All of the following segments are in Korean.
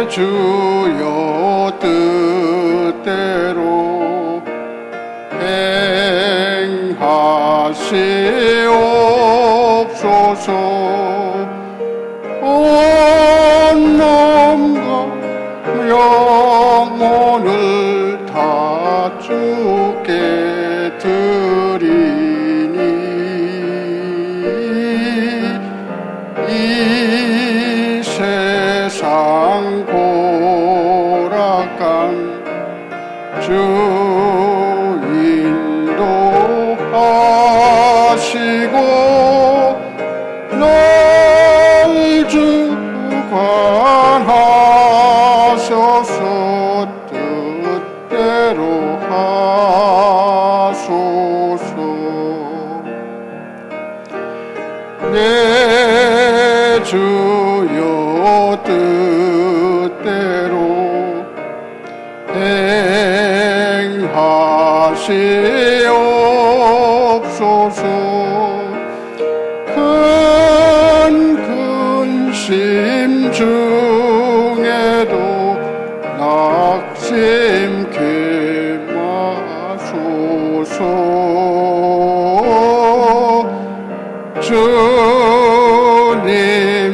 주여 뜻대로 행하시옵소서. 온 몸과 영혼을 다 주께 드리니 이 세상 고락간 주 인도하시고 날 주관하셔서 뜻대로 하소서. 내 주여 뜻대로 행하시옵소서. 큰 근심 중에도 낙심케 마소서.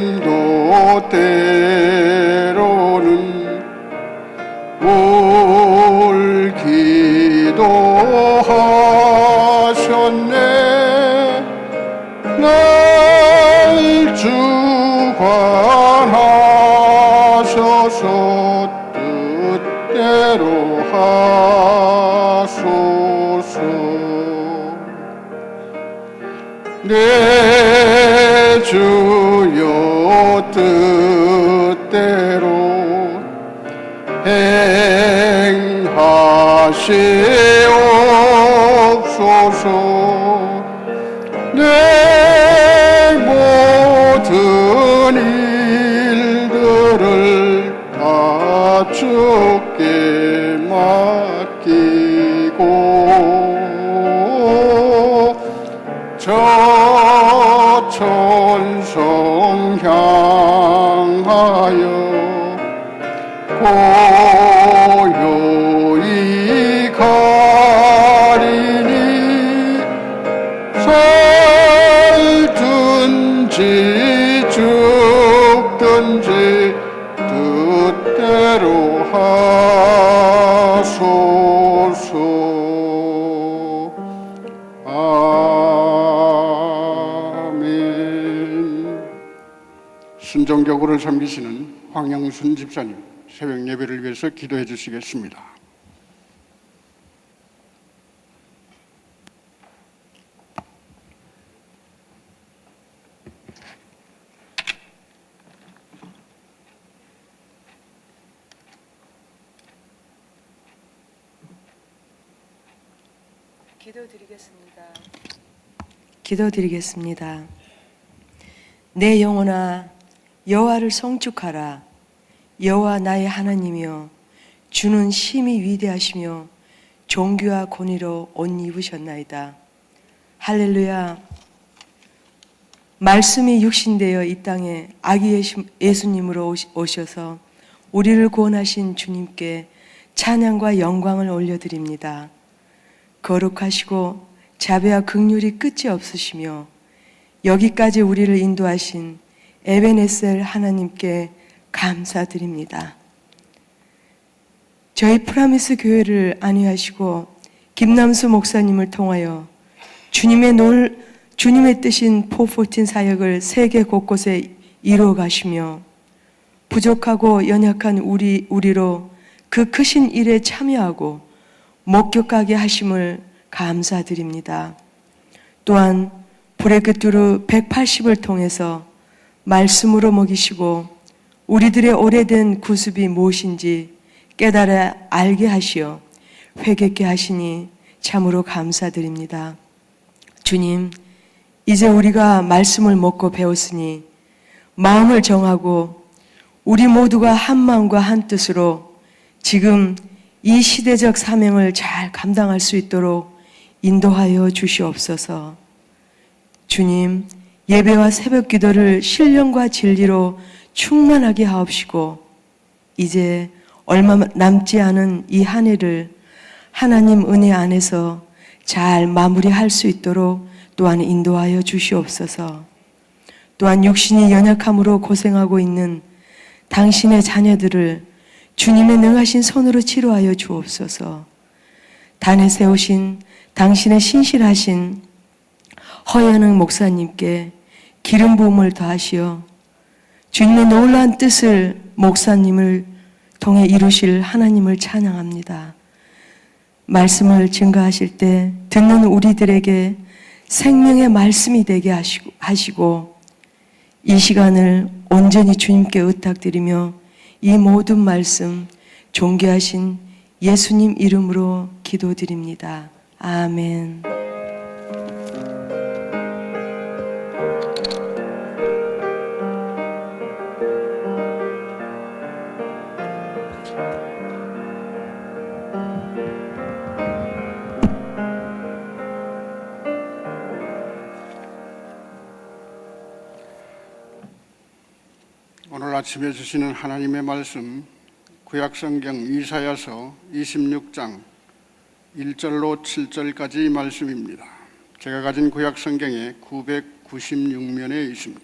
주님도 때로는 올 기도하셨네. 날 주관하셔서 뜻대로 하소서. 내 주여 뜻대로 행하시옵소서. 내 모든 일들을 다 주께 맡기고 저 천성 향하여 고요히 가리니 살든지 죽든지 뜻대로 하소서. 아멘. 순종적으로 섬기시는 황영순 집사님, 새벽 예배를 위해서 기도해 주시겠습니다. 기도드리겠습니다. 내 영혼아 여호와를 송축하라. 여호와 나의 하나님이여 주는 심히 위대하시며 존귀와 권위로 옷 입으셨나이다. 할렐루야. 말씀이 육신되어 이 땅에 아기 예수님으로 오셔서 우리를 구원하신 주님께 찬양과 영광을 올려드립니다. 거룩하시고 자비와 긍휼이 끝이 없으시며 여기까지 우리를 인도하신 에베네셀 하나님께 감사드립니다. 저희 프라미스 교회를 안위하시고 김남수 목사님을 통하여 주님의 뜻인 포포틴 사역을 세계 곳곳에 이루어 가시며 부족하고 연약한 우리로 그 크신 일에 참여하고 목격하게 하심을 감사드립니다. 또한 브레이크투르 180을 통해서 말씀으로 먹이시고 우리들의 오래된 구습이 무엇인지 깨달아 알게 하시어 회개케 하시니 참으로 감사드립니다. 주님, 이제 우리가 말씀을 먹고 배웠으니 마음을 정하고 우리 모두가 한 마음과 한 뜻으로 지금 이 시대적 사명을 잘 감당할 수 있도록 인도하여 주시옵소서. 주님, 예배와 새벽 기도를 신령과 진리로 충만하게 하옵시고 이제 얼마 남지 않은 이 한 해를 하나님 은혜 안에서 잘 마무리할 수 있도록 또한 인도하여 주시옵소서. 또한 육신이 연약함으로 고생하고 있는 당신의 자녀들을 주님의 능하신 손으로 치료하여 주옵소서. 단에 세우신 당신의 신실하신 허연흥 목사님께 기름 부음을 더하시어 주님의 놀라운 뜻을 목사님을 통해 이루실 하나님을 찬양합니다. 말씀을 증거하실 때 듣는 우리들에게 생명의 말씀이 되게 하시고 이 시간을 온전히 주님께 의탁드리며 이 모든 말씀 존귀하신 예수님 이름으로 기도드립니다. 아멘. 오늘 아침에 주시는 하나님의 말씀, 구약성경 이사야서 26장 1절로 7절까지 말씀입니다. 제가 가진 구약성경에 996면에 있습니다.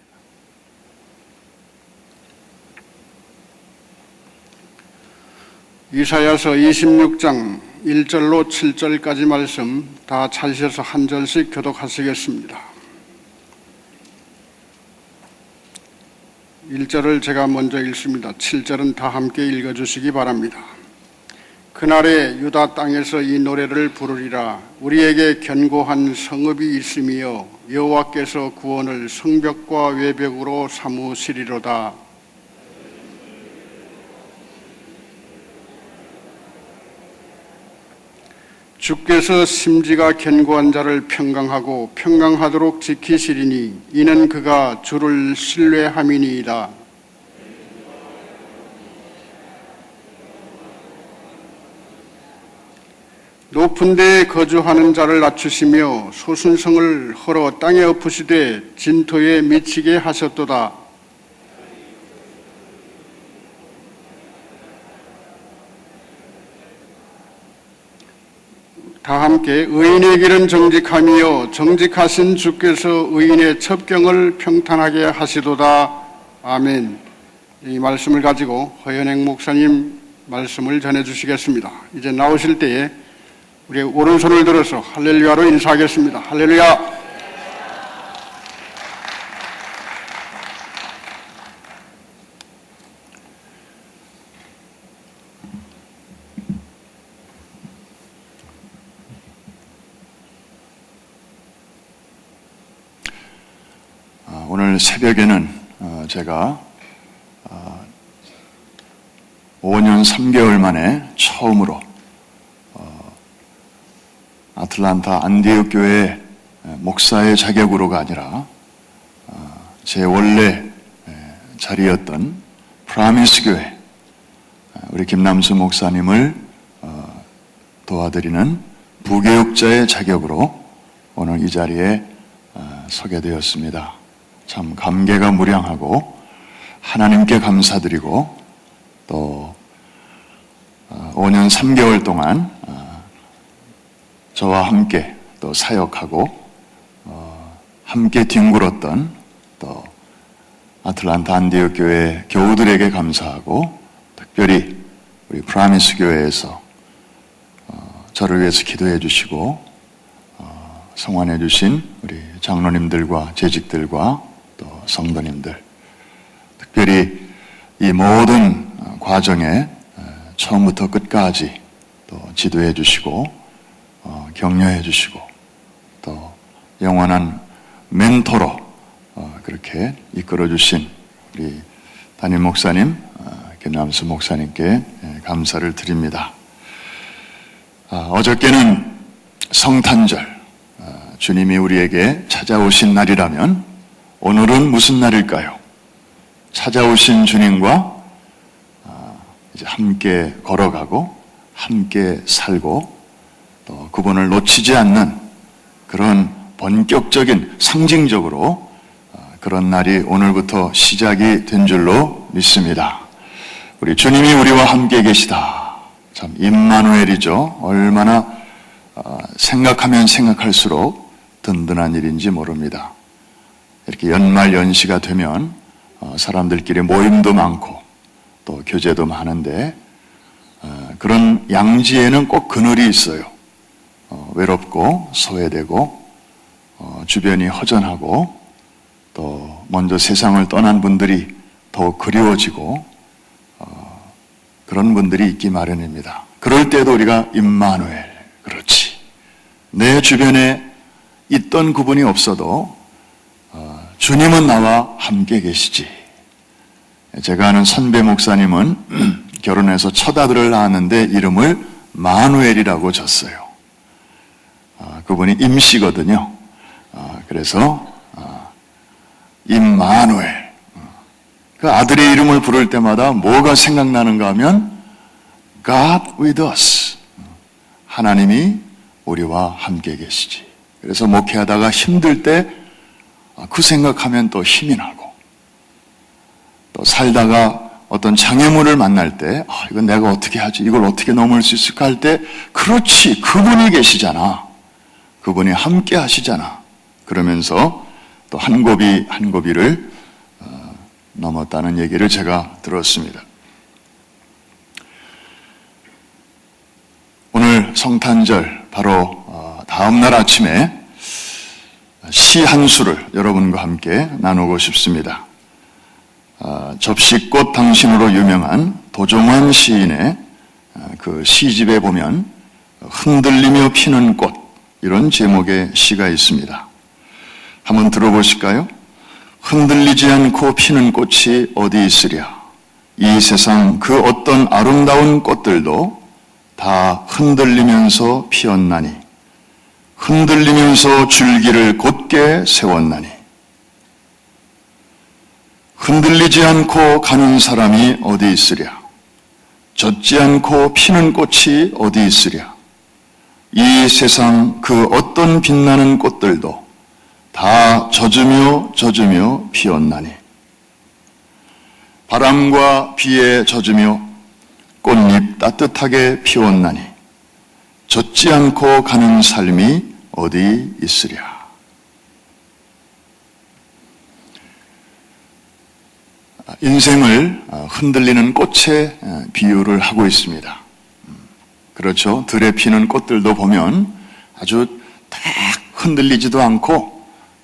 이사야서 26장 1절로 7절까지 말씀 다 찾으셔서 한 절씩 교독하시겠습니다. 1절을 제가 먼저 읽습니다. 7절은 다 함께 읽어주시기 바랍니다. 그날에 유다 땅에서 이 노래를 부르리라. 우리에게 견고한 성읍이 있으며 여호와께서 구원을 성벽과 외벽으로 삼으시리로다. 주께서 심지가 견고한 자를 평강하고 평강하도록 지키시리니 이는 그가 주를 신뢰함이니이다. 높은 데에 거주하는 자를 낮추시며 소순성을 헐어 땅에 엎으시되 진토에 미치게 하셨도다. 다 함께 의인의 길은 정직함이요 정직하신 주께서 의인의 첩경을 평탄하게 하시도다. 아멘. 이 말씀을 가지고 허연행 목사님 말씀을 전해주시겠습니다. 이제 나오실 때에 우리 오른손을 들어서 할렐루야로 인사하겠습니다. 할렐루야. 오늘 새벽에는 제가 5년 3개월 만에 처음으로 아틀란타 안디옥 교회 목사의 자격으로가 아니라 제 원래 자리였던 프라미스 교회 우리 김남수 목사님을 도와드리는 부교육자의 자격으로 오늘 이 자리에 서게 되었습니다. 참 감개가 무량하고 하나님께 감사드리고 또 5년 3개월 동안 저와 함께 또 사역하고 함께 뒹굴었던 또 아틀란타 안디옥 교회 교우들에게 감사하고 특별히 우리 프라미스 교회에서 저를 위해서 기도해 주시고 성원해 주신 우리 장로님들과 재직들과 또 성도님들, 특별히 이 모든 과정에 처음부터 끝까지 또 지도해 주시고 격려해 주시고 또 영원한 멘토로 그렇게 이끌어 주신 우리 담임 목사님 김남수 목사님께 감사를 드립니다. 어저께는 성탄절, 주님이 우리에게 찾아오신 날이라면 오늘은 무슨 날일까요? 찾아오신 주님과 이제 함께 걸어가고 함께 살고 또 그분을 놓치지 않는 그런 본격적인 상징적으로 그런 날이 오늘부터 시작이 된 줄로 믿습니다. 우리 주님이 우리와 함께 계시다. 참 임마누엘이죠. 얼마나 생각하면 생각할수록 든든한 일인지 모릅니다. 이렇게 연말 연시가 되면 사람들끼리 모임도 많고 또 교제도 많은데 그런 양지에는 꼭 그늘이 있어요. 외롭고 소외되고 주변이 허전하고 또 먼저 세상을 떠난 분들이 더욱 그리워지고 그런 분들이 있기 마련입니다. 그럴 때도 우리가 임마누엘, 그렇지. 내 주변에 있던 그분이 없어도 주님은 나와 함께 계시지. 제가 아는 선배 목사님은 결혼해서 첫 아들을 낳았는데 이름을 마누엘이라고 졌어요. 그분이 임씨거든요. 그래서 임마누엘. 그 아들의 이름을 부를 때마다 뭐가 생각나는가 하면 God with us. 하나님이 우리와 함께 계시지. 그래서 목회하다가 힘들 때 그 생각하면 또 힘이 나고 또 살다가 어떤 장애물을 만날 때 이건 내가 어떻게 하지? 이걸 어떻게 넘을 수 있을까 할 때 그렇지, 그분이 계시잖아. 그분이 함께 하시잖아. 그러면서 또 한 고비 한 고비를 넘었다는 얘기를 제가 들었습니다. 오늘 성탄절 바로 다음 날 아침에 시 한 수를 여러분과 함께 나누고 싶습니다. 접시꽃 당신으로 유명한 도종환 시인의 그 시집에 보면 흔들리며 피는 꽃, 이런 제목의 시가 있습니다. 한번 들어보실까요? 흔들리지 않고 피는 꽃이 어디 있으랴. 이 세상 그 어떤 아름다운 꽃들도 다 흔들리면서 피었나니 흔들리면서 줄기를 곧게 세웠나니 흔들리지 않고 가는 사람이 어디 있으랴. 젖지 않고 피는 꽃이 어디 있으랴. 이 세상 그 어떤 빛나는 꽃들도 다 젖으며 피었나니 바람과 비에 젖으며 꽃잎 따뜻하게 피웠나니 젖지 않고 가는 삶이 어디 있으랴. 인생을 흔들리는 꽃에 비유를 하고 있습니다. 그렇죠. 들에 피는 꽃들도 보면 아주 딱 흔들리지도 않고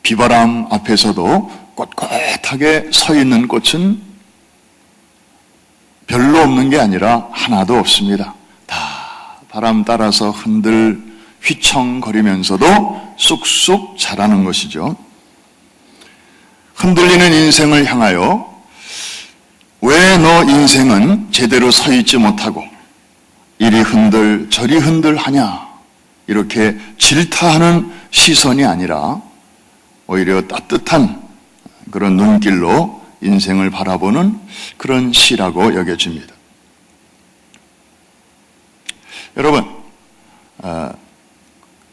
비바람 앞에서도 꼿꼿하게 서 있는 꽃은 별로 없는 게 아니라 하나도 없습니다. 다 바람 따라서 휘청거리면서도 쑥쑥 자라는 것이죠. 흔들리는 인생을 향하여 왜 너 인생은 제대로 서 있지 못하고 이리 흔들 저리 흔들 하냐, 이렇게 질타하는 시선이 아니라 오히려 따뜻한 그런 눈길로 인생을 바라보는 그런 시라고 여겨집니다. 여러분,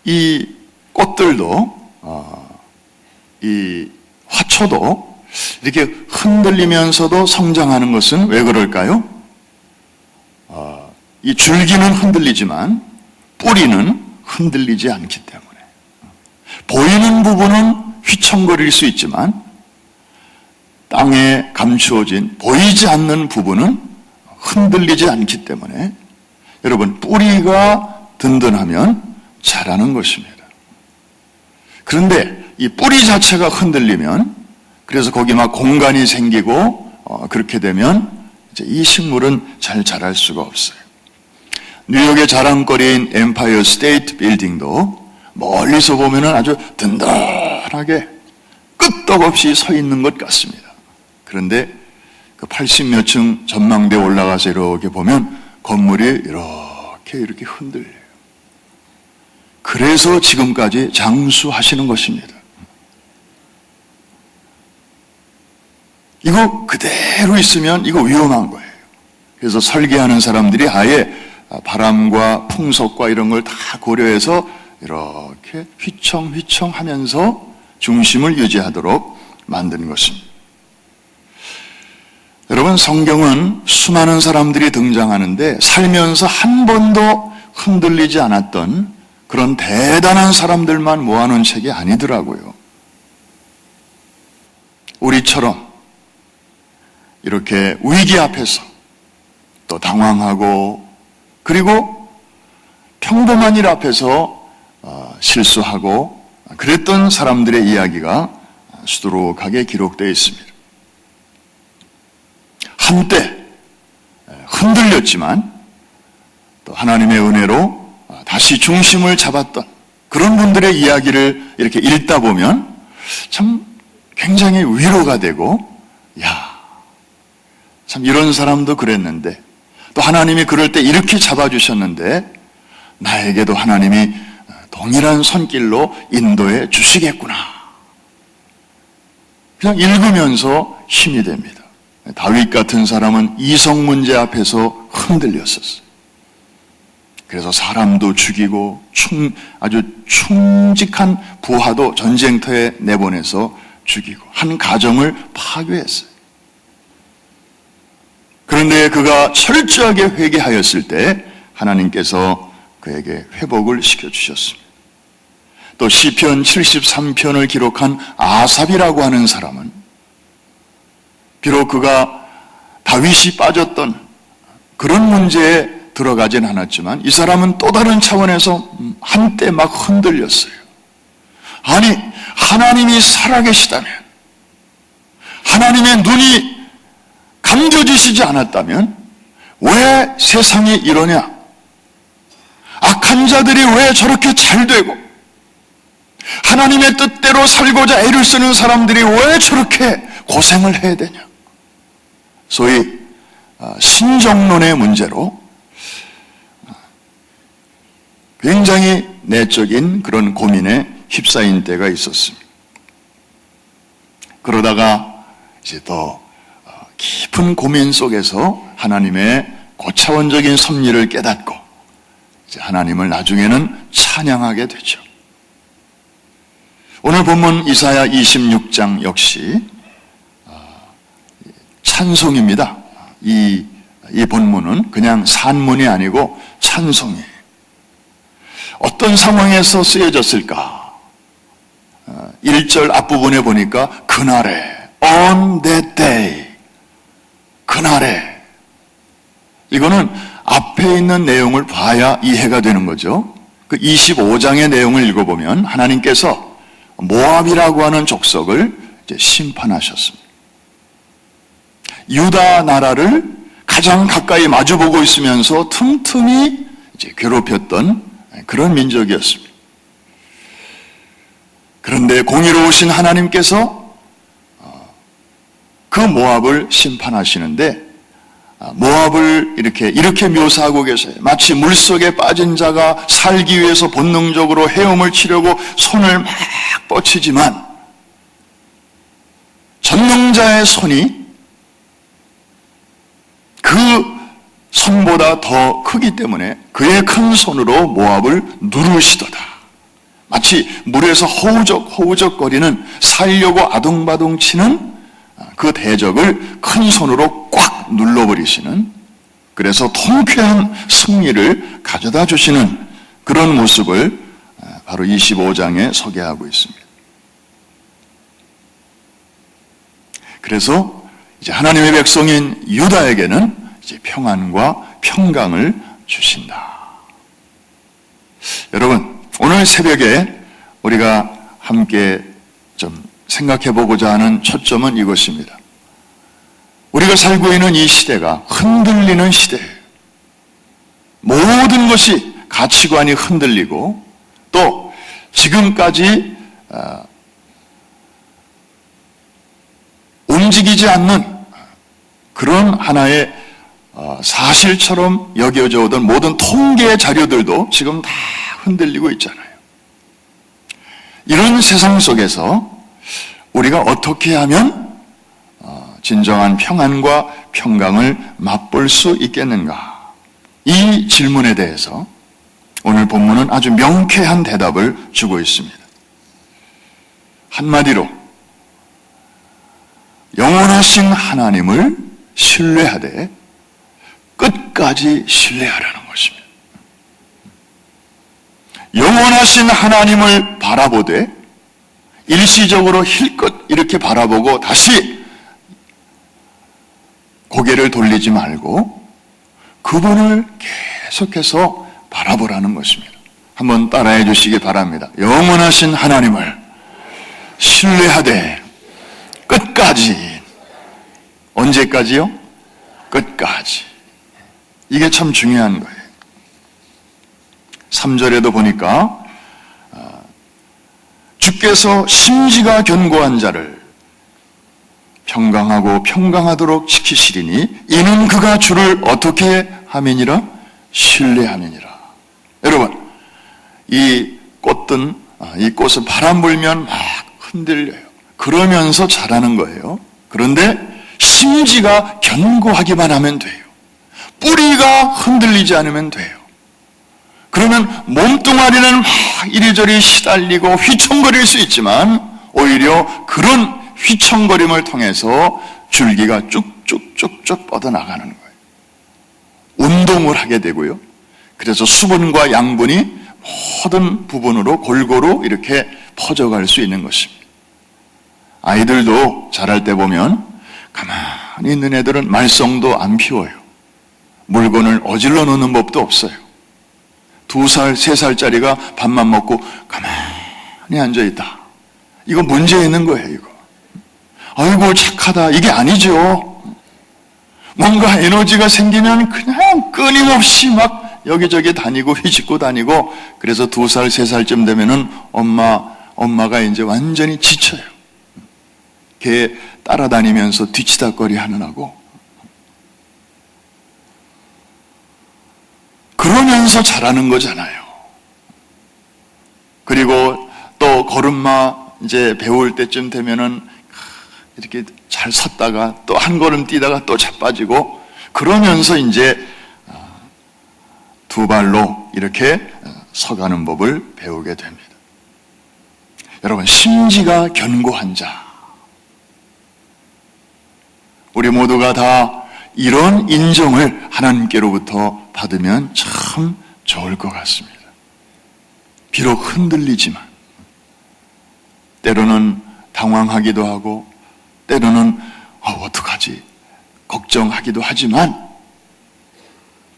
이 꽃들도 이 화초도 이렇게 흔들리면서도 성장하는 것은 왜 그럴까요? 이 줄기는 흔들리지만 뿌리는 흔들리지 않기 때문에. 보이는 부분은 휘청거릴 수 있지만 땅에 감추어진 보이지 않는 부분은 흔들리지 않기 때문에 여러분, 뿌리가 든든하면 자라는 것입니다. 그런데 이 뿌리 자체가 흔들리면, 그래서 거기 막 공간이 생기고 그렇게 되면 이제 이 식물은 잘 자랄 수가 없어요. 뉴욕의 자랑거리인 엠파이어 스테이트 빌딩도 멀리서 보면 아주 든든하게 끄떡없이 서 있는 것 같습니다. 그런데 그 80몇 층 전망대에 올라가서 이렇게 보면 건물이 이렇게 흔들려요. 그래서 지금까지 장수하시는 것입니다. 이거 그대로 있으면 이거 위험한 거예요. 그래서 설계하는 사람들이 아예 바람과 풍속과 이런 걸 다 고려해서 이렇게 휘청휘청 하면서 중심을 유지하도록 만든 것입니다. 여러분, 성경은 수많은 사람들이 등장하는데 살면서 한 번도 흔들리지 않았던 그런 대단한 사람들만 모아놓은 책이 아니더라고요. 우리처럼 이렇게 위기 앞에서 또 당황하고 그리고 평범한 일 앞에서 실수하고 그랬던 사람들의 이야기가 수두룩하게 기록되어 있습니다. 한때 흔들렸지만 또 하나님의 은혜로 다시 중심을 잡았던 그런 분들의 이야기를 이렇게 읽다 보면 참 굉장히 위로가 되고, 야, 참 이런 사람도 그랬는데 또 하나님이 그럴 때 이렇게 잡아주셨는데 나에게도 하나님이 동일한 손길로 인도해 주시겠구나. 그냥 읽으면서 힘이 됩니다. 다윗 같은 사람은 이성 문제 앞에서 흔들렸었어요. 그래서 사람도 죽이고 아주 충직한 부하도 전쟁터에 내보내서 죽이고 한 가정을 파괴했어요. 그런데 그가 철저하게 회개하였을 때 하나님께서 그에게 회복을 시켜주셨습니다. 또 시편 73편을 기록한 아삽이라고 하는 사람은 비록 그가 다윗이 빠졌던 그런 문제에 들어가진 않았지만 이 사람은 또 다른 차원에서 한때 막 흔들렸어요. 아니, 하나님이 살아계시다면, 하나님의 눈이 감겨지시지 않았다면 왜 세상이 이러냐? 악한 자들이 왜 저렇게 잘 되고 하나님의 뜻대로 살고자 애를 쓰는 사람들이 왜 저렇게 고생을 해야 되냐? 소위 신정론의 문제로 굉장히 내적인 그런 고민에 휩싸인 때가 있었습니다. 그러다가 이제 더 깊은 고민 속에서 하나님의 고차원적인 섭리를 깨닫고 이제 하나님을 나중에는 찬양하게 되죠. 오늘 본문 이사야 26장 역시 찬송입니다. 이 본문은 그냥 산문이 아니고 찬송이에요. 어떤 상황에서 쓰여졌을까? 1절 앞부분에 보니까 그날에 on that day, 그날에, 이거는 앞에 있는 내용을 봐야 이해가 되는 거죠. 그 25장의 내용을 읽어보면 하나님께서 모압이라고 하는 족속을 이제 심판하셨습니다. 유다 나라를 가장 가까이 마주보고 있으면서 틈틈이 이제 괴롭혔던 그런 민족이었습니다. 그런데 공의로우신 하나님께서 그 모압을 심판하시는데 모압을 이렇게 묘사하고 계세요. 마치 물속에 빠진 자가 살기 위해서 본능적으로 헤엄을 치려고 손을 막 뻗치지만 전능자의 손이 그 손보다 더 크기 때문에 그의 큰 손으로 모압을 누르시도다. 마치 물에서 허우적거리는 살려고 아둥바둥 치는 그 대적을 큰 손으로 꽉 눌러버리시는, 그래서 통쾌한 승리를 가져다 주시는 그런 모습을 바로 25장에 소개하고 있습니다. 그래서 이제 하나님의 백성인 유다에게는 이제 평안과 평강을 주신다. 여러분, 오늘 새벽에 우리가 함께 좀 생각해 보고자 하는 초점은 이것입니다. 우리가 살고 있는 이 시대가 흔들리는 시대예요. 모든 것이 가치관이 흔들리고 또 지금까지 움직이지 않는 그런 하나의 사실처럼 여겨져 오던 모든 통계 자료들도 지금 다 흔들리고 있잖아요. 이런 세상 속에서 우리가 어떻게 하면 진정한 평안과 평강을 맛볼 수 있겠는가? 이 질문에 대해서 오늘 본문은 아주 명쾌한 대답을 주고 있습니다. 한마디로 영원하신 하나님을 신뢰하되 끝까지 신뢰하라는 것입니다. 영원하신 하나님을 바라보되 일시적으로 힐끗 이렇게 바라보고 다시 고개를 돌리지 말고 그분을 계속해서 바라보라는 것입니다. 한번 따라해 주시기 바랍니다. 영원하신 하나님을 신뢰하되 끝까지. 언제까지요? 끝까지. 이게 참 중요한 거예요. 3절에도 보니까 주께서 심지가 견고한 자를 평강하고 평강하도록 지키시리니 이는 그가 주를 어떻게 함이니라? 신뢰함이니라. 여러분, 이 꽃은 바람 불면 막 흔들려요. 그러면서 자라는 거예요. 그런데 심지가 견고하기만 하면 돼요. 뿌리가 흔들리지 않으면 돼요. 그러면 몸뚱아리는 막 이리저리 시달리고 휘청거릴 수 있지만 오히려 그런 휘청거림을 통해서 줄기가 쭉쭉쭉쭉 뻗어나가는 거예요. 운동을 하게 되고요. 그래서 수분과 양분이 모든 부분으로 골고루 이렇게 퍼져갈 수 있는 것입니다. 아이들도 자랄 때 보면 가만히 있는 애들은 말썽도 안 피워요. 물건을 어질러 놓는 법도 없어요. 2살, 3살짜리가 밥만 먹고 가만히 앉아있다. 이거 문제 있는 거예요, 이거. 아이고, 착하다. 이게 아니죠. 뭔가 에너지가 생기면 그냥 끊임없이 막 여기저기 다니고 휘짓고 다니고, 그래서 2살, 3살쯤 되면은 엄마가 이제 완전히 지쳐요. 걔 따라다니면서 뒤치다거리 하느라고. 그러면서 자라는 거잖아요. 그리고 또 걸음마 이제 배울 때쯤 되면은 이렇게 잘 섰다가 또 한 걸음 뛰다가 또 자빠지고 그러면서 이제 2발로 이렇게 서가는 법을 배우게 됩니다. 여러분, 심지가 견고한 자. 우리 모두가 다 이런 인정을 하나님께로부터 받으면 참 좋을 것 같습니다. 비록 흔들리지만 때로는 당황하기도 하고 때로는 어떡하지 걱정하기도 하지만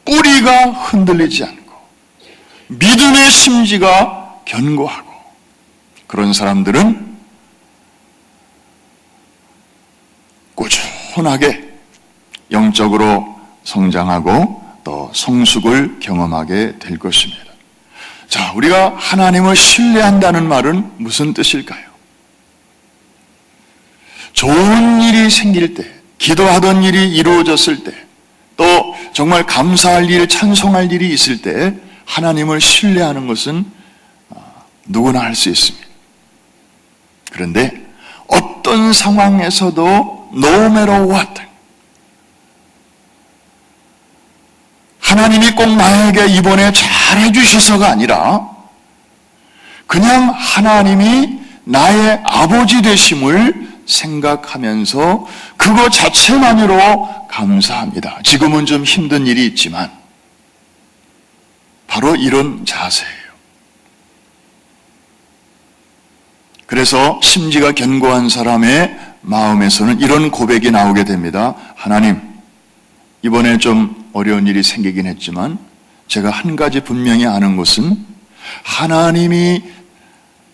뿌리가 흔들리지 않고 믿음의 심지가 견고하고 그런 사람들은 꾸준하게 영적으로 성장하고 또 성숙을 경험하게 될 것입니다. 자, 우리가 하나님을 신뢰한다는 말은 무슨 뜻일까요? 좋은 일이 생길 때, 기도하던 일이 이루어졌을 때, 또 정말 감사할 일, 찬송할 일이 있을 때 하나님을 신뢰하는 것은 누구나 할 수 있습니다. 그런데 어떤 상황에서도 no matter what, 하나님이 꼭 나에게 이번에 잘해 주셔서가 아니라 그냥 하나님이 나의 아버지 되심을 생각하면서 그거 자체만으로 감사합니다. 지금은 좀 힘든 일이 있지만 바로 이런 자세예요. 그래서 심지가 견고한 사람의 마음에서는 이런 고백이 나오게 됩니다. 하나님, 이번에 좀 어려운 일이 생기긴 했지만 제가 한 가지 분명히 아는 것은 하나님이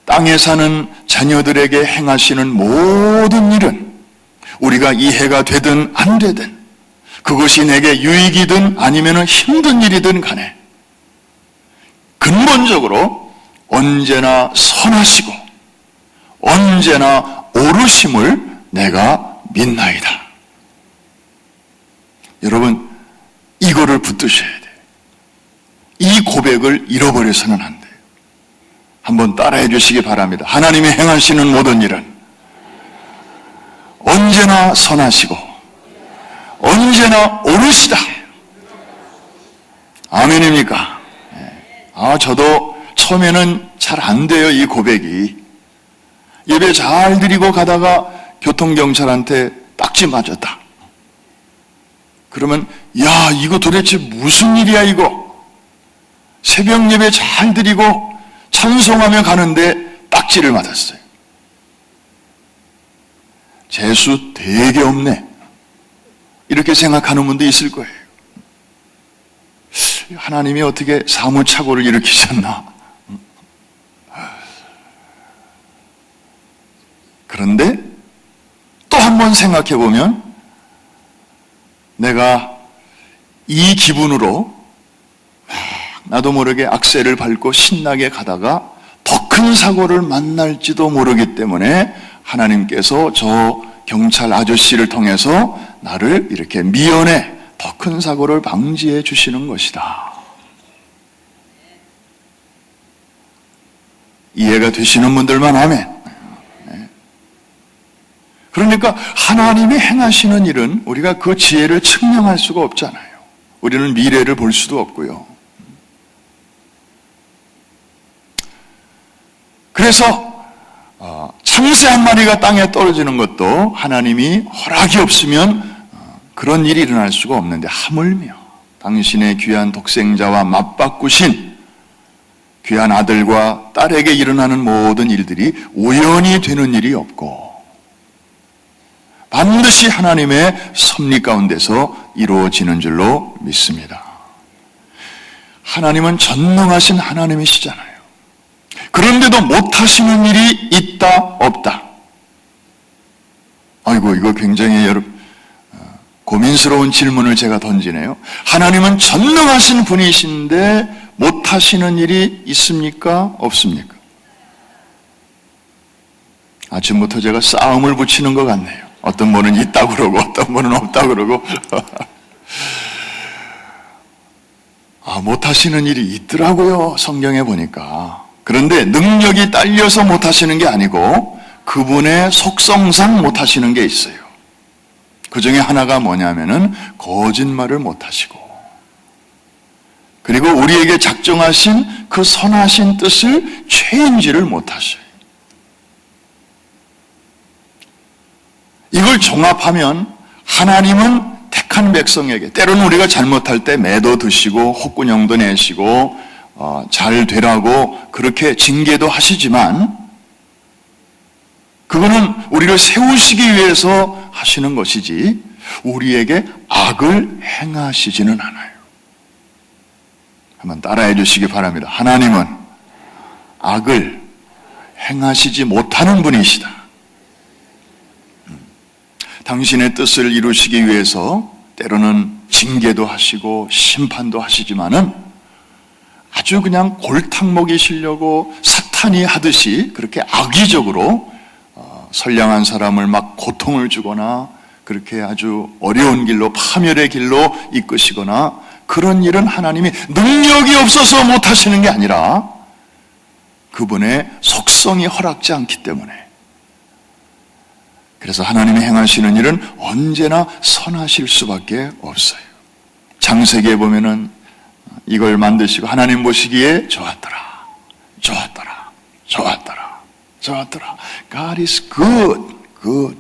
땅에 사는 자녀들에게 행하시는 모든 일은 우리가 이해가 되든 안 되든 그것이 내게 유익이든 아니면 힘든 일이든 간에 근본적으로 언제나 선하시고 언제나 옳으심을 내가 믿나이다. 여러분, 이거를 붙드셔야 돼요. 이 고백을 잃어버려서는 안 돼요. 한번 따라해 주시기 바랍니다. 하나님이 행하시는 모든 일은 언제나 선하시고 언제나 옳으시다. 아멘입니까? 저도 처음에는 잘 안 돼요, 이 고백이. 예배 잘 드리고 가다가 교통경찰한테 딱지 맞았다. 그러면 야, 이거 도대체 무슨 일이야 이거. 새벽 예배 잘 드리고 찬송하며 가는데 딱지를 맞았어요. 재수 되게 없네. 이렇게 생각하는 분도 있을 거예요. 하나님이 어떻게 사무착오를 일으키셨나? 그런데 또 한 번 생각해 보면 내가 이 기분으로 나도 모르게 악셀을 밟고 신나게 가다가 더 큰 사고를 만날지도 모르기 때문에 하나님께서 저 경찰 아저씨를 통해서 나를 이렇게 미연에 더 큰 사고를 방지해 주시는 것이다. 이해가 되시는 분들만 아멘. 그러니까 하나님이 행하시는 일은 우리가 그 지혜를 측량할 수가 없잖아요. 우리는 미래를 볼 수도 없고요. 그래서 참새 한 마리가 땅에 떨어지는 것도 하나님이 허락이 없으면 그런 일이 일어날 수가 없는데, 하물며 당신의 귀한 독생자와 맞바꾸신 귀한 아들과 딸에게 일어나는 모든 일들이 우연히 되는 일이 없고 반드시 하나님의 섭리 가운데서 이루어지는 줄로 믿습니다. 하나님은 전능하신 하나님이시잖아요. 그런데도 못하시는 일이 있다 없다. 아이고, 이거 굉장히 고민스러운 질문을 제가 던지네요. 하나님은 전능하신 분이신데 못하시는 일이 있습니까? 없습니까? 아침부터 제가 싸움을 붙이는 것 같네요. 어떤 분은 있다고 그러고 어떤 분은 없다고 그러고 못하시는 일이 있더라고요, 성경에 보니까. 그런데 능력이 딸려서 못하시는 게 아니고 그분의 속성상 못하시는 게 있어요. 그 중에 하나가 뭐냐면은 거짓말을 못하시고, 그리고 우리에게 작정하신 그 선하신 뜻을 죄인지를 못하셔요. 이걸 종합하면 하나님은 택한 백성에게 때로는 우리가 잘못할 때 매도 드시고 혹군형도 내시고 잘 되라고 그렇게 징계도 하시지만 그거는 우리를 세우시기 위해서 하시는 것이지 우리에게 악을 행하시지는 않아요. 한번 따라해 주시기 바랍니다. 하나님은 악을 행하시지 못하는 분이시다. 당신의 뜻을 이루시기 위해서 때로는 징계도 하시고 심판도 하시지만은 아주 그냥 골탕 먹이시려고 사탄이 하듯이 그렇게 악의적으로 선량한 사람을 막 고통을 주거나 그렇게 아주 어려운 길로 파멸의 길로 이끄시거나 그런 일은 하나님이 능력이 없어서 못하시는 게 아니라 그분의 속성이 허락지 않기 때문에, 그래서 하나님이 행하시는 일은 언제나 선하실 수밖에 없어요. 창세기에 보면은 이걸 만드시고 하나님 보시기에 좋았더라, 좋았더라, 좋았더라, 좋았더라. God is good, good,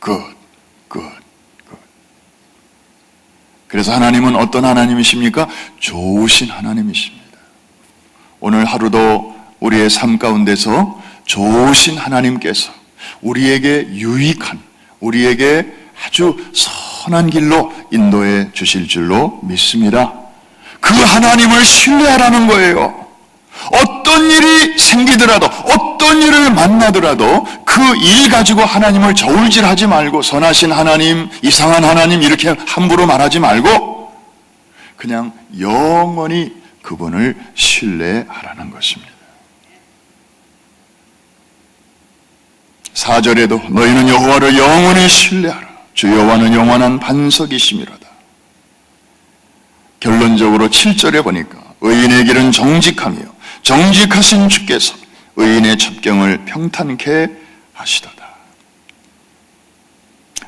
good, good, good. 그래서 하나님은 어떤 하나님이십니까? 좋으신 하나님이십니다. 오늘 하루도 우리의 삶 가운데서 좋으신 하나님께서 우리에게 유익한, 우리에게 아주 선한 길로 인도해 주실 줄로 믿습니다. 그 하나님을 신뢰하라는 거예요. 어떤 일이 생기더라도, 어떤 일을 만나더라도 그 일 가지고 하나님을 저울질하지 말고, 선하신 하나님, 이상한 하나님 이렇게 함부로 말하지 말고 그냥 영원히 그분을 신뢰하라는 것입니다. 4절에도 너희는 여호와를 영원히 신뢰하라. 주 여호와는 영원한 반석이시미로다. 결론적으로 7절에 보니까 의인의 길은 정직하며 정직하신 주께서 의인의 첩경을 평탄케 하시도다.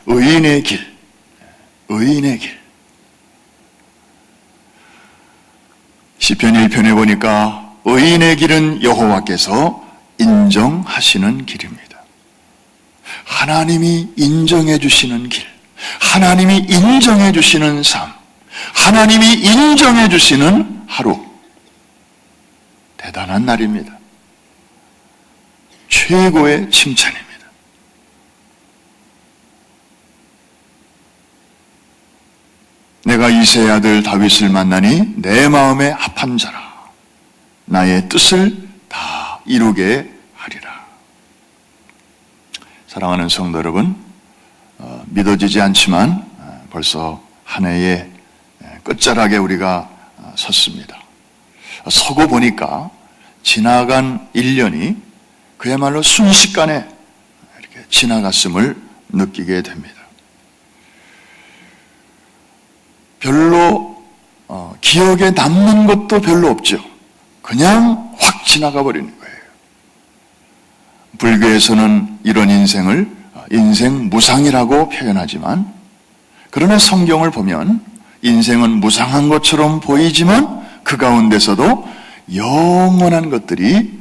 의인의 길, 의인의 길. 시편 1편에 보니까 의인의 길은 여호와께서 인정하시는 길입니다. 하나님이 인정해 주시는 길, 하나님이 인정해 주시는 삶, 하나님이 인정해 주시는 하루, 대단한 날입니다. 최고의 칭찬입니다. 내가 이새의 아들 다윗을 만나니 내 마음에 합한 자라. 나의 뜻을 다 이루게 하리라. 사랑하는 성도 여러분, 믿어지지 않지만 벌써 한 해의 끝자락에 우리가 섰습니다. 서고 보니까 지나간 1년이 그야말로 순식간에 이렇게 지나갔음을 느끼게 됩니다. 별로 기억에 남는 것도 별로 없죠. 그냥 확 지나가 버리는 거예요. 불교에서는 이런 인생을 인생 무상이라고 표현하지만, 그러나 성경을 보면 인생은 무상한 것처럼 보이지만 그 가운데서도 영원한 것들이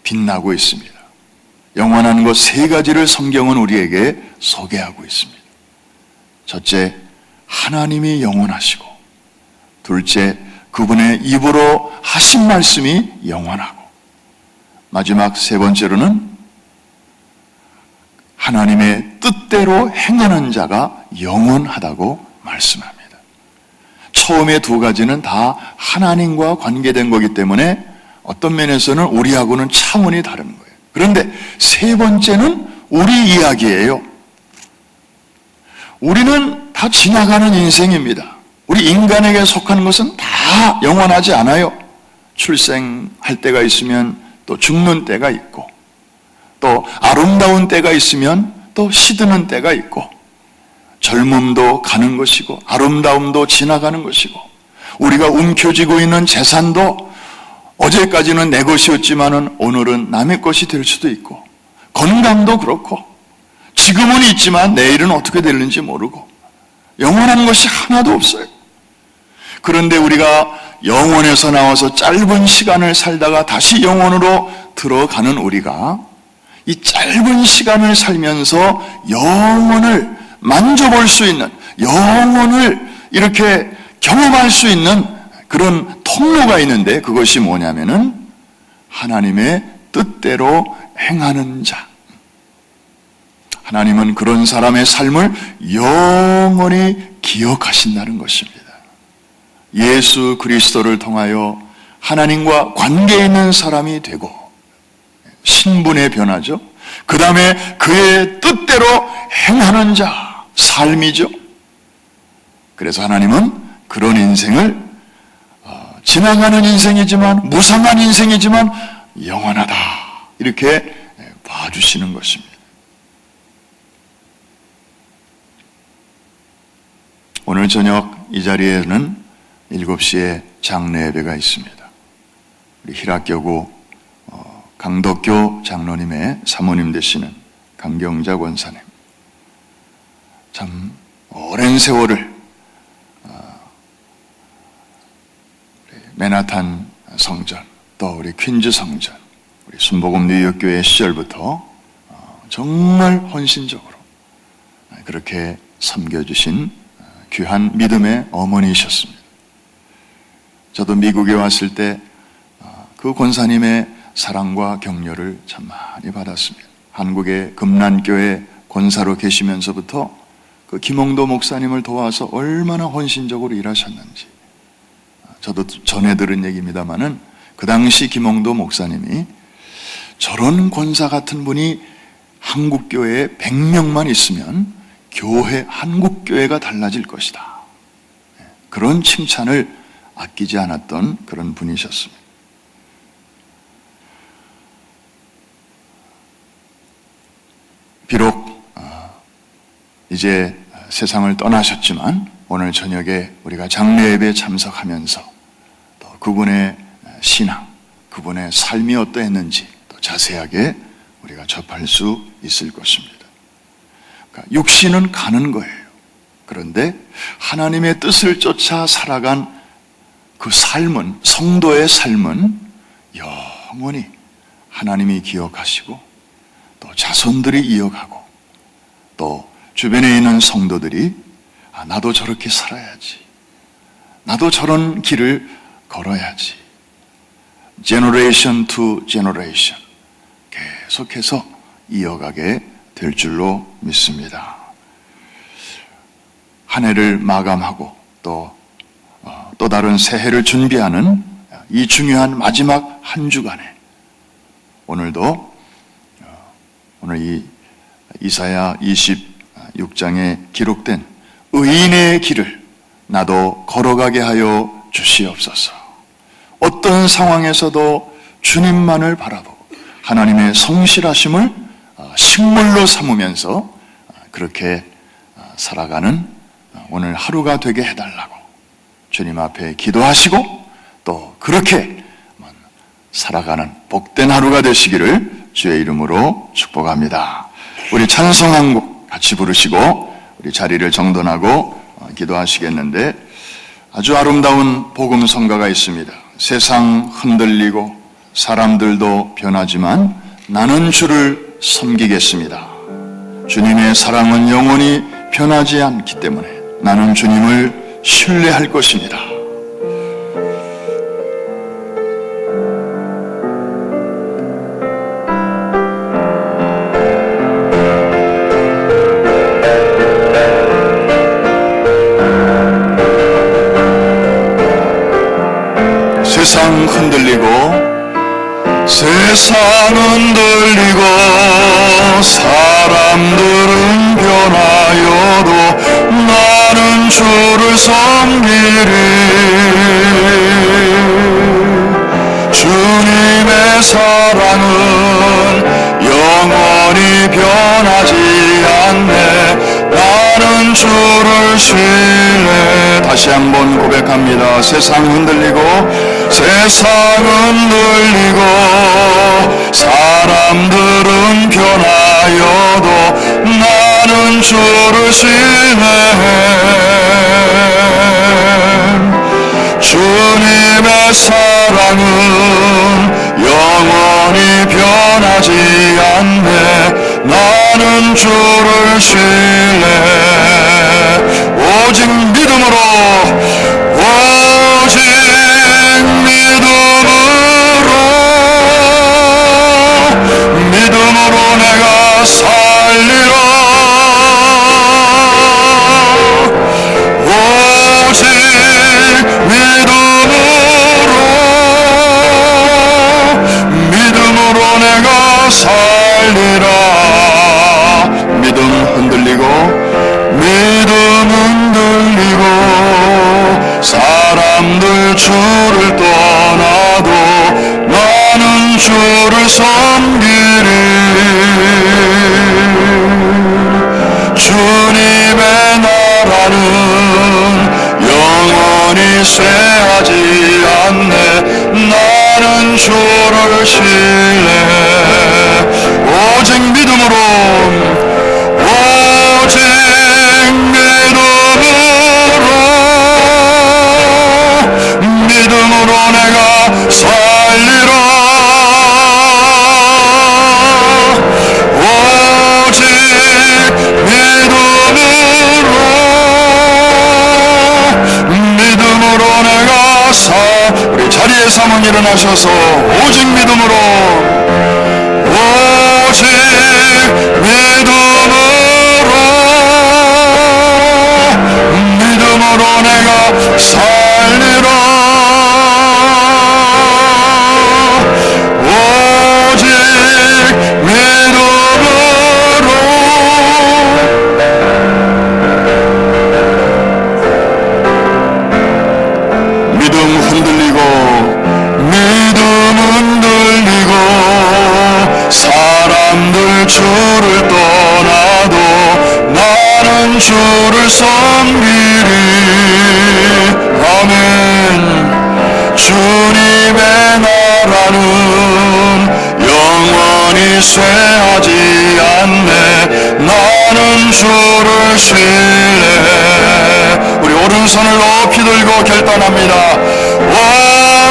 빛나고 있습니다. 영원한 것 세 가지를 성경은 우리에게 소개하고 있습니다. 첫째, 하나님이 영원하시고, 둘째, 그분의 입으로 하신 말씀이 영원하고, 마지막 세 번째로는 하나님의 뜻대로 행하는 자가 영원하다고 말씀합니다. 처음에 두 가지는 다 하나님과 관계된 거기 때문에 어떤 면에서는 우리하고는 차원이 다른 거예요. 그런데 세 번째는 우리 이야기예요. 우리는 다 지나가는 인생입니다. 우리 인간에게 속하는 것은 다 영원하지 않아요. 출생할 때가 있으면 또 죽는 때가 있고, 또 아름다운 때가 있으면 또 시드는 때가 있고, 젊음도 가는 것이고 아름다움도 지나가는 것이고, 우리가 움켜쥐고 있는 재산도 어제까지는 내 것이었지만은 오늘은 남의 것이 될 수도 있고, 건강도 그렇고, 지금은 있지만 내일은 어떻게 될는지 모르고, 영원한 것이 하나도 없어요. 그런데 우리가 영원에서 나와서 짧은 시간을 살다가 다시 영원으로 들어가는 우리가 이 짧은 시간을 살면서 영원을 만져볼 수 있는, 영원을 이렇게 경험할 수 있는 그런 통로가 있는데, 그것이 뭐냐면은 하나님의 뜻대로 행하는 자. 하나님은 그런 사람의 삶을 영원히 기억하신다는 것입니다. 예수 그리스도를 통하여 하나님과 관계 있는 사람이 되고, 신분의 변화죠. 그 다음에 그의 뜻대로 행하는 자, 삶이죠. 그래서 하나님은 그런 인생을 지나가는 인생이지만, 무상한 인생이지만 영원하다, 이렇게 봐주시는 것입니다. 오늘 저녁 이 자리에는 7시에 장례 예배가 있습니다. 우리 희락교구 강덕교 장로님의 사모님 되시는 강경자 권사님, 참 오랜 세월을 맨하탄 성전, 또 우리 퀸즈 성전, 우리 순복음 뉴욕교회 시절부터 정말 헌신적으로 그렇게 섬겨주신 귀한 믿음의 어머니이셨습니다. 저도 미국에 왔을 때 그 권사님의 사랑과 격려를 참 많이 받았습니다. 한국의 금난교회 권사로 계시면서부터 그 김홍도 목사님을 도와서 얼마나 헌신적으로 일하셨는지 저도 전해 들은 얘기입니다마는, 그 당시 김홍도 목사님이 저런 권사 같은 분이 한국교회에 100명만 있으면 교회, 한국교회가 달라질 것이다, 그런 칭찬을 아끼지 않았던 그런 분이셨습니다. 비록 이제 세상을 떠나셨지만 오늘 저녁에 우리가 장례 예배에 참석하면서 또 그분의 신앙, 그분의 삶이 어떠했는지 또 자세하게 우리가 접할 수 있을 것입니다. 그러니까 육신은 가는 거예요. 그런데 하나님의 뜻을 쫓아 살아간 그 삶은, 성도의 삶은 영원히 하나님이 기억하시고 또 자손들이 이어가고 또 주변에 있는 성도들이 나도 저렇게 살아야지, 나도 저런 길을 걸어야지, generation to generation 계속해서 이어가게 될 줄로 믿습니다. 한 해를 마감하고 또 다른 새해를 준비하는 이 중요한 마지막 한 주간에 오늘도 오늘 이 이사야 26장에 기록된 의인의 길을 나도 걸어가게 하여 주시옵소서. 어떤 상황에서도 주님만을 바라보고 하나님의 성실하심을 식물로 삼으면서 그렇게 살아가는 오늘 하루가 되게 해달라고 주님 앞에 기도하시고 또 그렇게 살아가는 복된 하루가 되시기를 주의 이름으로 축복합니다. 우리 찬송 한 곡 같이 부르시고 우리 자리를 정돈하고 기도하시겠는데, 아주 아름다운 복음 성가가 있습니다. 세상 흔들리고 사람들도 변하지만 나는 주를 섬기겠습니다. 주님의 사랑은 영원히 변하지 않기 때문에 나는 주님을 신뢰할 것입니다. 세상 흔들리고 사람들은 변하여도 나는 주를 섬기리. 주님의 사랑은 영원히 변하지 않네. 나는 주를 신뢰. 다시 한번 고백합니다. 세상 흔들리고 사람들은 변하여도 나는 주를 신뢰해. 주님의 사랑은 영원히 변하지 않네. 나는 주를 신뢰해. 오직 믿음으로 내가 살리라. 오직 믿음으로 내가 살리라. 믿음 흔들리고 사람들 주를 떠나도 나는 주를 섬기리. 주님의 나라는 영원히 쇠하지 않네. 나는 주를 신뢰해. 오직 믿음으로 내가 살리라. 오직 믿음으로 내가 우리 자리에서 한번 일어나셔서 오직 믿음으로 내가 살리라. 오직 믿음 흔들리고 사람들 주를 떠나도 나는 주를 섬기리. 아멘. 주님의 나라는 영원히 쇠하지 않네. 나는 주를 신뢰해. 우리 오른손을 높이 들고 결단합니다.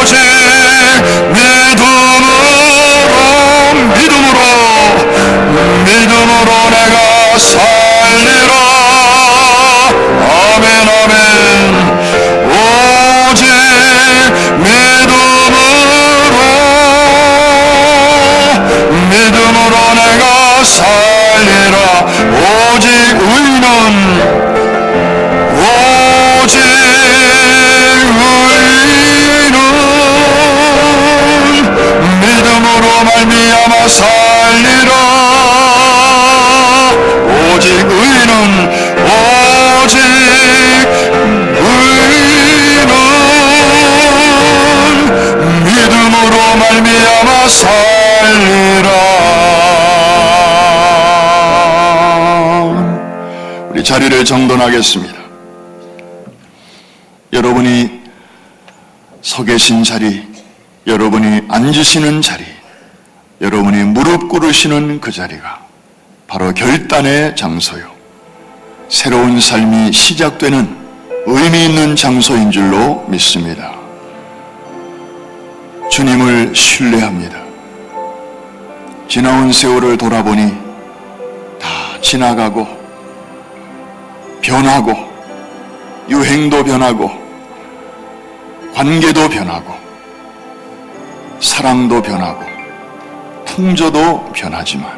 오직 믿음으로 내가 살리라. 아멘 아멘. 오직 믿음으로 내가 살리라. 오직 의인은 믿음으로 말미암아 살리라. 오직 의인은 믿음으로 말미암아 살리라. 우리 자리를 정돈하겠습니다. 여러분이 서 계신 자리, 여러분이 앉으시는 자리, 여러분이 무릎 꿇으시는 그 자리가 바로 결단의 장소요, 새로운 삶이 시작되는 의미 있는 장소인 줄로 믿습니다. 주님을 신뢰합니다. 지나온 세월을 돌아보니 다 지나가고 변하고 유행도 변하고 관계도 변하고 사랑도 변하고 풍조도 변하지만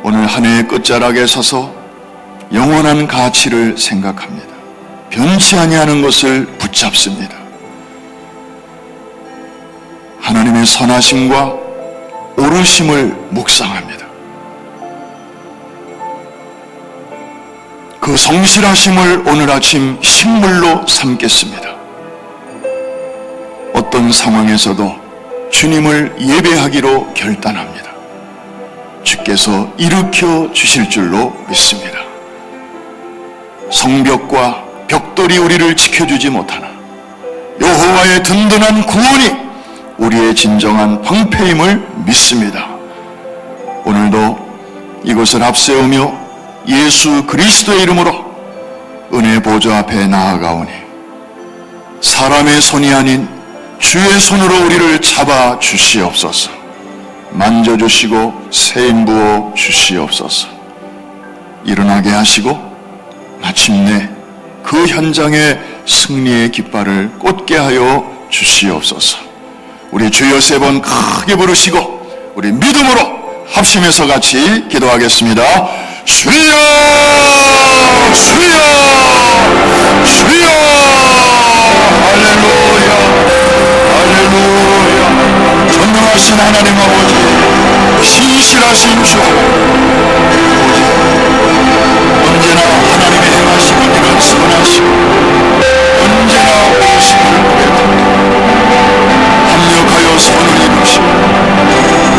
오늘 한 해의 끝자락에 서서 영원한 가치를 생각합니다. 변치 아니하는 것을 붙잡습니다. 하나님의 선하심과 오르심을 묵상합니다. 그 성실하심을 오늘 아침 식물로 삼겠습니다. 어떤 상황에서도 주님을 예배하기로 결단합니다. 주께서 일으켜 주실 줄로 믿습니다. 성벽과 벽돌이 우리를 지켜주지 못하나 여호와의 든든한 구원이 우리의 진정한 방패임을 믿습니다. 오늘도 이것을 앞세우며 예수 그리스도의 이름으로 은혜 보좌 앞에 나아가오니 사람의 손이 아닌 주의 손으로 우리를 잡아 주시옵소서. 만져주시고 세임 부어 주시옵소서. 일어나게 하시고 마침내 그 현장에 승리의 깃발을 꽂게 하여 주시옵소서. 우리 주여 세 번 크게 부르시고 우리 믿음으로 합심해서 같이 기도하겠습니다. 주여 주여 주여. 할렐루야 할렐루야. 전능하신 하나님 아버지, 신실하신 주, 언제나 하나님의 행하시는 일은 선하시고 언제나 오심을 구해옵니다. 합력하여 선을 이루시고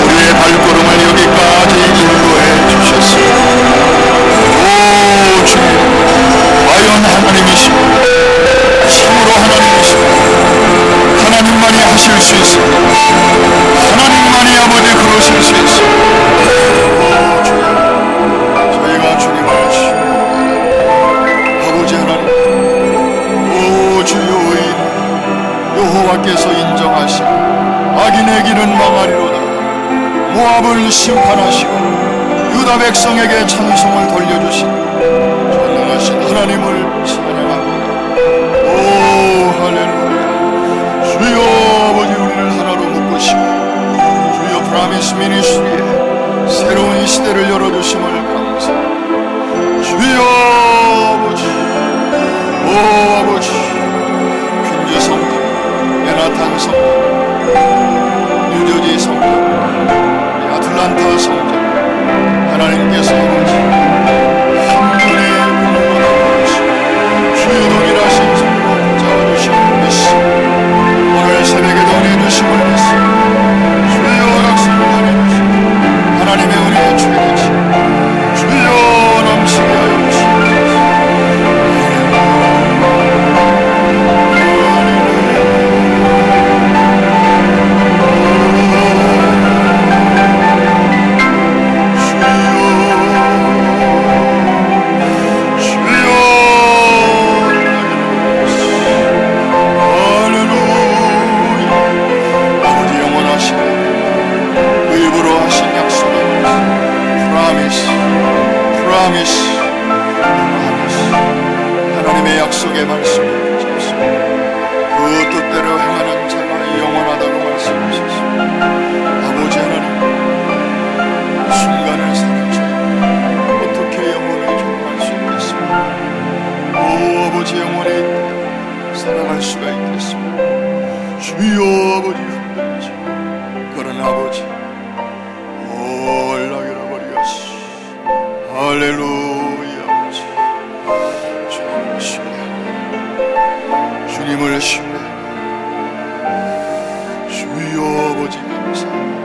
우리의 발걸음을 여기까지 인도해 주셨습니다. 오 주님, 과연 하나님이시고 참으로 하나님이시고 하나님만이 하실 수 있습니다. 하나님만이 아버지 그러실 수 있습니다. 오 주님, 저희가 주님을 신뢰합니다. 아버지 하나님, 오 주여 의인 여호와께서 인정하시고 악인의 길은 망하리로다. 모압을 심판하시고 유다 백성에게 찬송을 돌려주시니 전능하신 하나님을 찬양합니다. 오 할렐루야. 주여 아버지, 우리를 하나로 묶으시고 주여 프라미스 미니스트리에 새로운 시대를 열어주심을 감사합니다. 주여 아버지, 오 아버지, 퀸즈 성전, 맨하탄 성전, 뉴저지 성전, 아틀란타 성전, 하나님께서 아버지 한번에 불러받아 주시고 주여 동일하신 손으로 붙잡아주심을 믿습니다. 오늘 새벽에도 은혜 주심을 믿습니다. 주여 약속을 안해주시고 하나님의 은혜에 최대치 promise, 하나님의 약속의 말씀을 붙잡습니다. 그 뜻대로 행하는 자가 영원하다고 말씀하셨습니다. 아버지 하나님, 순간을 사는 자 어떻게 영혼을 경험할 수 있겠습니까? 오 아버지, 영혼이 살아갈 수가 있겠습니다. 주여 아버지, 흔들리지 그런 아버지 올라가라 버리겠소. 할렐루야. 아버지, 주님을 신뢰합니다. 주님을 신뢰합니다. 주여 아버지 감사합니다.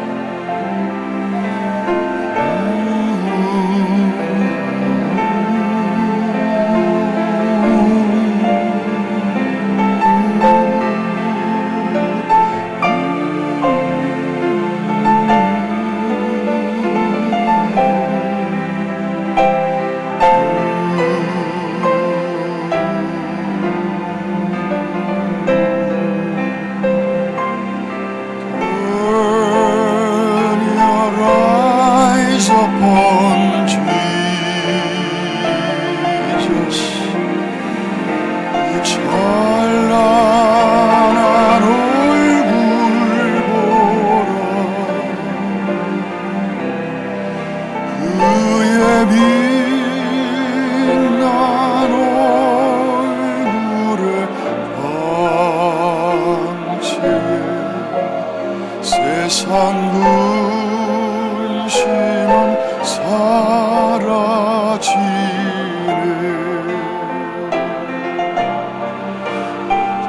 Turn your eyes upon Jesus. 그 찬란한 얼굴 보라. 그의 빛난 얼굴에 방치해 세상 근심은 사라지네.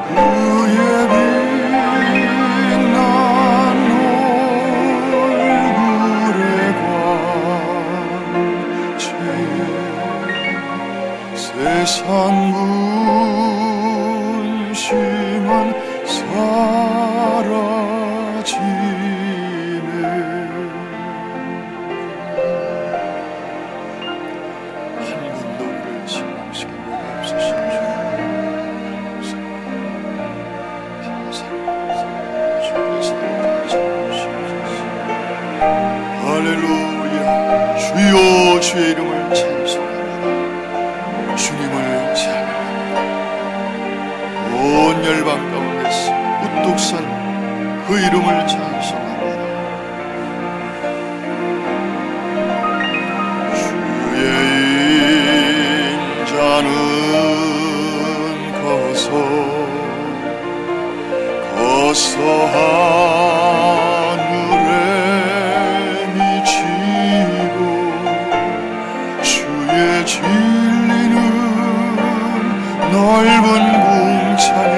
그의 빛난 얼굴에 관체해 세상 근심은 사라지네. 한 분도 우리를 실망시킨 것 없으시죠. 할렐루야. 주여 주의 이름을 찬송합니다. 주님을 찬양합니다. 온 열방 가운데서 우뚝 선 그 이름을 찬송합니다. 주의 인자는 거서 하늘에 미치고 주의 진리는 넓은 궁창에